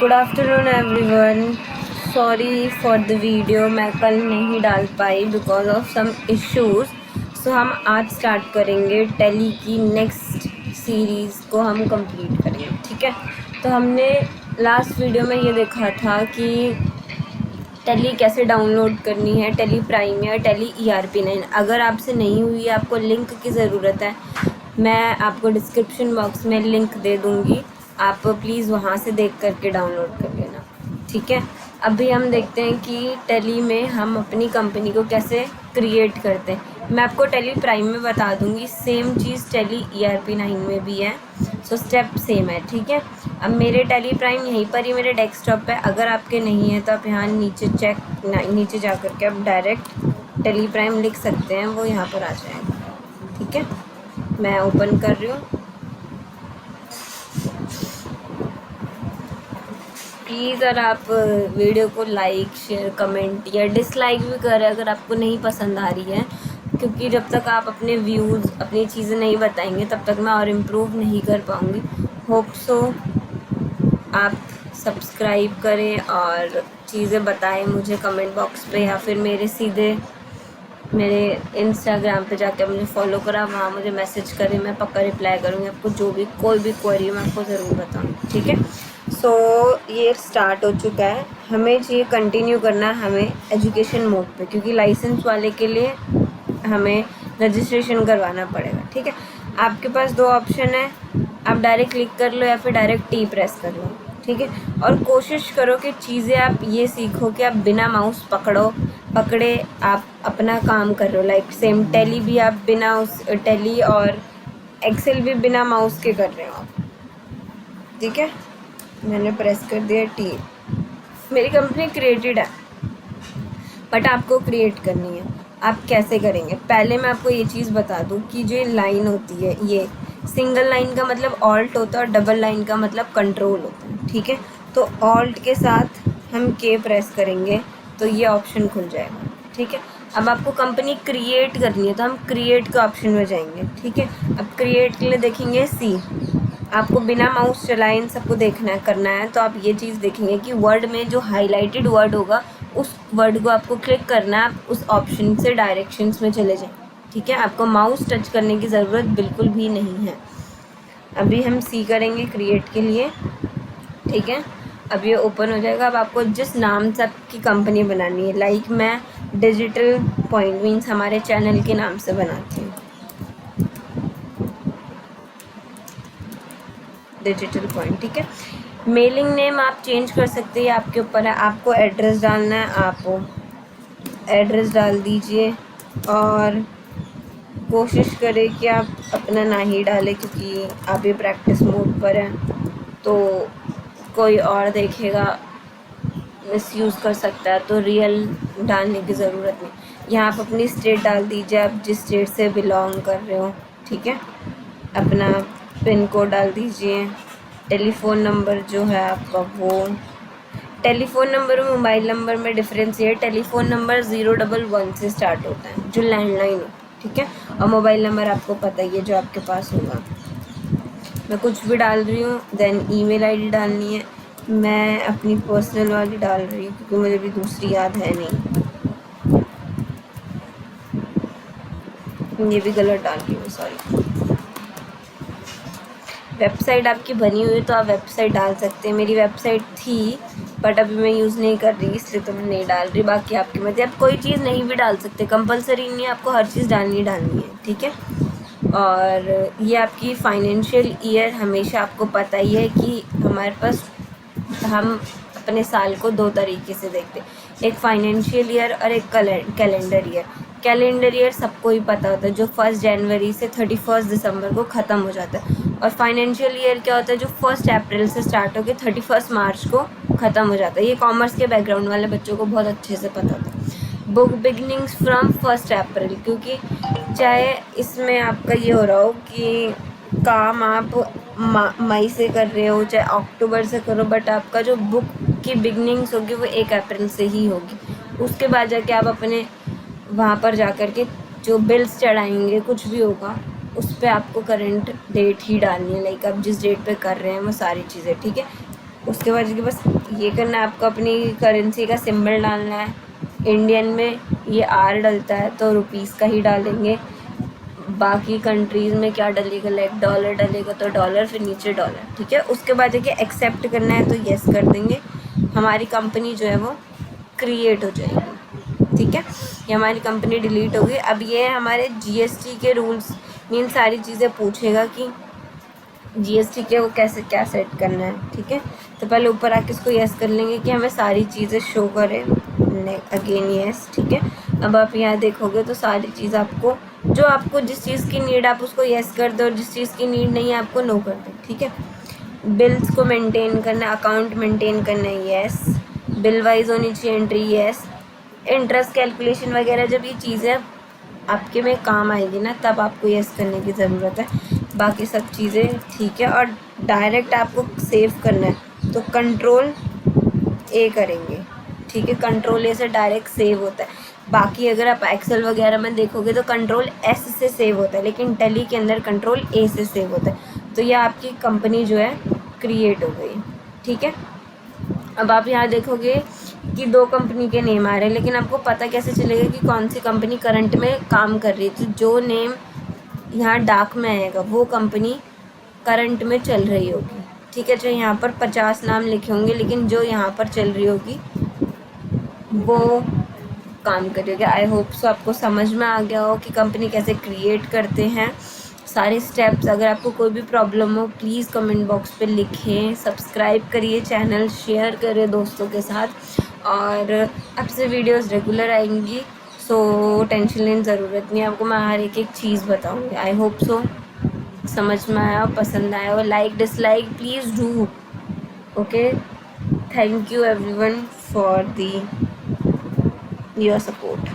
Good afternoon everyone. Sorry for the video, मैं कल नहीं डाल पाई बिकॉज ऑफ सम इश्यूज़। सो हम आज स्टार्ट करेंगे टैली की नेक्स्ट सीरीज़ को हम कंप्लीट करेंगे, ठीक है। तो हमने लास्ट वीडियो में ये देखा था कि टैली कैसे डाउनलोड करनी है, टैली प्राइम या टैली ERP9। अगर आपसे नहीं हुई, आपको लिंक की ज़रूरत है, मैं आपको डिस्क्रिप्शन बॉक्स में लिंक दे दूँगी, आप प्लीज़ वहाँ से देख करके डाउनलोड कर लेना, ठीक है। अभी हम देखते हैं कि टैली में हम अपनी कंपनी को कैसे क्रिएट करते हैं। मैं आपको टैली प्राइम में बता दूँगी, सेम चीज़ टैली ERP9 में भी है, सो स्टेप सेम है, ठीक है। अब मेरे टैली प्राइम यहीं पर ही मेरे डेस्कटॉप पे, अगर आपके नहीं है तो आप यहाँ नीचे जा कर के आप डायरेक्ट टैली प्राइम लिख सकते हैं, वो यहाँ पर आ जाएगा, ठीक है। मैं ओपन कर रही हूँ। प्लीज़ अगर आप वीडियो को लाइक, शेयर, कमेंट या डिसलाइक भी करें अगर आपको नहीं पसंद आ रही है, क्योंकि जब तक आप अपने व्यूज़, अपनी चीज़ें नहीं बताएंगे तब तक मैं और इम्प्रूव नहीं कर पाऊँगी। होप सो आप सब्सक्राइब करें और चीज़ें बताएं मुझे कमेंट बॉक्स पे, या फिर मेरे इंस्टाग्राम पे जाके मुझे फॉलो करा, वहाँ मुझे मैसेज करें, मैं पक्का रिप्लाई करूँगी आपको। जो भी कोई भी क्वेरी है मैं आपको ज़रूर बताऊँगी, ठीक है। सो ये स्टार्ट हो चुका है, हमें चाहिए कंटिन्यू करना है हमें एजुकेशन मोड पे, क्योंकि लाइसेंस वाले के लिए हमें रजिस्ट्रेशन करवाना पड़ेगा, ठीक है। आपके पास दो ऑप्शन है, आप डायरेक्ट क्लिक कर लो या फिर डायरेक्ट टी प्रेस कर लो, ठीक है। और कोशिश करो कि चीज़ें आप ये सीखो कि आप बिना माउस पकड़े आप अपना काम कर रहे हो। लाइक सेम टैली भी आप बिना उस टैली और एक्सेल भी बिना माउस के कर रहे हो आप, ठीक है। मैंने प्रेस कर दिया टी। मेरी कंपनी क्रिएटेड है बट आपको क्रिएट करनी है। आप कैसे करेंगे, पहले मैं आपको ये चीज़ बता दूं कि जो लाइन होती है, ये सिंगल लाइन का मतलब ऑल्ट होता है और डबल लाइन का मतलब कंट्रोल होता है, ठीक है। तो ऑल्ट के साथ हम के प्रेस करेंगे तो ये ऑप्शन खुल जाएगा, ठीक है। अब आपको कंपनी क्रिएट करनी है तो हम क्रिएट के ऑप्शन में जाएंगे, ठीक है। अब क्रिएट के लिए देखेंगे सी, आपको बिना माउस चलाए इन सबको करना है। तो आप ये चीज़ देखेंगे कि वर्ड में जो हाईलाइटेड वर्ड होगा उस वर्ड को आपको क्लिक करना है, आप उस ऑप्शन से डायरेक्शंस में चले जाएं, ठीक है। आपको माउस टच करने की ज़रूरत बिल्कुल भी नहीं है। अभी हम सी करेंगे क्रिएट के लिए, ठीक है। अब ये ओपन हो जाएगा। अब आपको जिस नाम से आपकी कंपनी बनानी है, लाइक मैं डिजिटल पॉइंट मीन्स हमारे चैनल के नाम से बनाती हूँ, डिजिटल पॉइंट, ठीक है। मेलिंग नेम आप चेंज कर सकते हैं, आपके ऊपर है। आपको एड्रेस डालना है, आप एड्रेस डाल दीजिए और कोशिश करें कि आप अपना ना ही डालें, क्योंकि आप ये प्रैक्टिस मोड पर हैं तो कोई और देखेगा, मिसयूज़ कर सकता है, तो रियल डालने की ज़रूरत नहीं। यहाँ आप अपनी स्टेट डाल दीजिए, आप जिस स्टेट से बिलोंग कर रहे हो, ठीक है। अपना पिन कोड डाल दीजिए। टेलीफ़ोन नंबर जो है आपका, वो टेलीफ़ोन नंबर और मोबाइल नंबर में डिफरेंस ये है, टेलीफ़ोन नंबर 011 से स्टार्ट होता है जो लैंडलाइन हो, ठीक है। और मोबाइल नंबर आपको पता ही है जो आपके पास होगा। मैं कुछ भी डाल रही हूँ, देन ईमेल आईडी डालनी है। मैं अपनी पर्सनल वाली डाल रही हूँ क्योंकि मुझे भी दूसरी याद है नहीं, ये भी गलत डाल रही हूँ, सॉरी। वेबसाइट आपकी बनी हुई है तो आप वेबसाइट डाल सकते हैं। मेरी वेबसाइट थी बट अभी मैं यूज़ नहीं कर रही, इसलिए तो मैं नहीं डाल रही। बाकी आपकी मर्ज़ी, आप कोई चीज़ नहीं भी डाल सकते, कंपलसरी नहीं है, आपको हर चीज़ डालनी है, ठीक है। और ये आपकी फाइनेंशियल ईयर, हमेशा आपको पता ही है कि हमारे पास, हम अपने साल को दो तरीके से देखते हैं, एक फाइनेंशियल ईयर और एक कैलेंडर ईयर। कैलेंडर ईयर सबको ही पता होता है, जो 1 जनवरी से 31 दिसंबर को ख़त्म हो जाता है। और फाइनेंशियल ईयर क्या होता है, जो 1 अप्रैल से स्टार्ट होकर 31 मार्च को ख़त्म हो जाता है। ये कॉमर्स के बैकग्राउंड वाले बच्चों को बहुत अच्छे से पता होता है। बुक बिगनिंग्स फ्रॉम 1 अप्रैल, क्योंकि चाहे इसमें आपका ये हो रहा हो कि काम आप मई से कर रहे हो चाहे अक्टूबर से करो, बट आपका जो बुक की बिगनिंग्स होगी वो 1 अप्रैल से ही होगी। उसके बाद जाके आप अपने वहाँ पर जा कर के जो बिल्स चढ़ाएंगे, कुछ भी होगा, उस पर आपको करंट डेट ही डालनी है। लाइक आप जिस डेट पे कर रहे हैं वो सारी चीज़ें, ठीक है। उसके बाद कि बस ये करना है आपको, अपनी करेंसी का सिंबल डालना है। इंडियन में ये आर डलता है तो रुपीस का ही डालेंगे। बाकी कंट्रीज़ में क्या डलेगा, लाइक डॉलर डलेगा तो डॉलर, फिर नीचे डॉलर, ठीक है। उसके बाद देखिए एक्सेप्ट करना है तो येस कर देंगे। हमारी कंपनी जो है वो क्रिएट हो जाएगी, ठीक है। ये हमारी कंपनी डिलीट होगी। अब ये हमारे जीएसटी के रूल्स, मीन सारी चीज़ें पूछेगा कि जीएसटी के वो कैसे क्या सेट करना है, ठीक है। तो पहले ऊपर आके इसको यस कर लेंगे कि हमें सारी चीज़ें शो करें, अगेन यस, ठीक है। अब आप यहाँ देखोगे तो सारी चीज़ आपको, जो आपको जिस चीज़ की नीड आप उसको यस कर दो, और जिस चीज़ की नीड नहीं है आपको नो कर दो, ठीक है। बिल्स को मेंटेन करना, अकाउंट मेंटेन करना है, यस। बिल वाइज होनी चाहिए एंट्री, यस। इंटरेस्ट कैलकुलेशन वगैरह जब ये चीज़ें आपके में काम आएगी ना, तब आपको यस करने की ज़रूरत है। बाकी सब चीज़ें ठीक है। और डायरेक्ट आपको सेव करना है तो कंट्रोल ए करेंगे, ठीक है। कंट्रोल ए से डायरेक्ट सेव होता है। बाकी अगर आप एक्सेल वगैरह में देखोगे तो कंट्रोल एस से सेव होता है, लेकिन टैली के अंदर कंट्रोल ए से सेव होता है। तो ये आपकी कंपनी जो है क्रिएट हो गई, ठीक है। अब आप यहाँ देखोगे कि 2 कंपनी के नेम आ रहे हैं, लेकिन आपको पता कैसे चलेगा कि कौन सी कंपनी करंट में काम कर रही है। तो जो नेम यहाँ डार्क में आएगा वो कंपनी करंट में चल रही होगी, ठीक है। जो यहाँ पर 50 नाम लिखे होंगे, लेकिन जो यहाँ पर चल रही होगी वो काम कर रही होगी। आई होप सो आपको समझ में आ गया हो कि कंपनी कैसे क्रिएट करते हैं, सारे स्टेप्स। अगर आपको कोई भी प्रॉब्लम हो प्लीज़ कमेंट बॉक्स पे लिखें। सब्सक्राइब करिए चैनल, शेयर करें दोस्तों के साथ, और आपसे वीडियोस रेगुलर आएंगी। सो टेंशन लेने ज़रूरत नहीं है आपको, मैं हर एक चीज़ बताऊँगी। आई होप सो समझ में आया, पसंद आया हो। Like dislike please do, okay. Thank you everyone for the your support.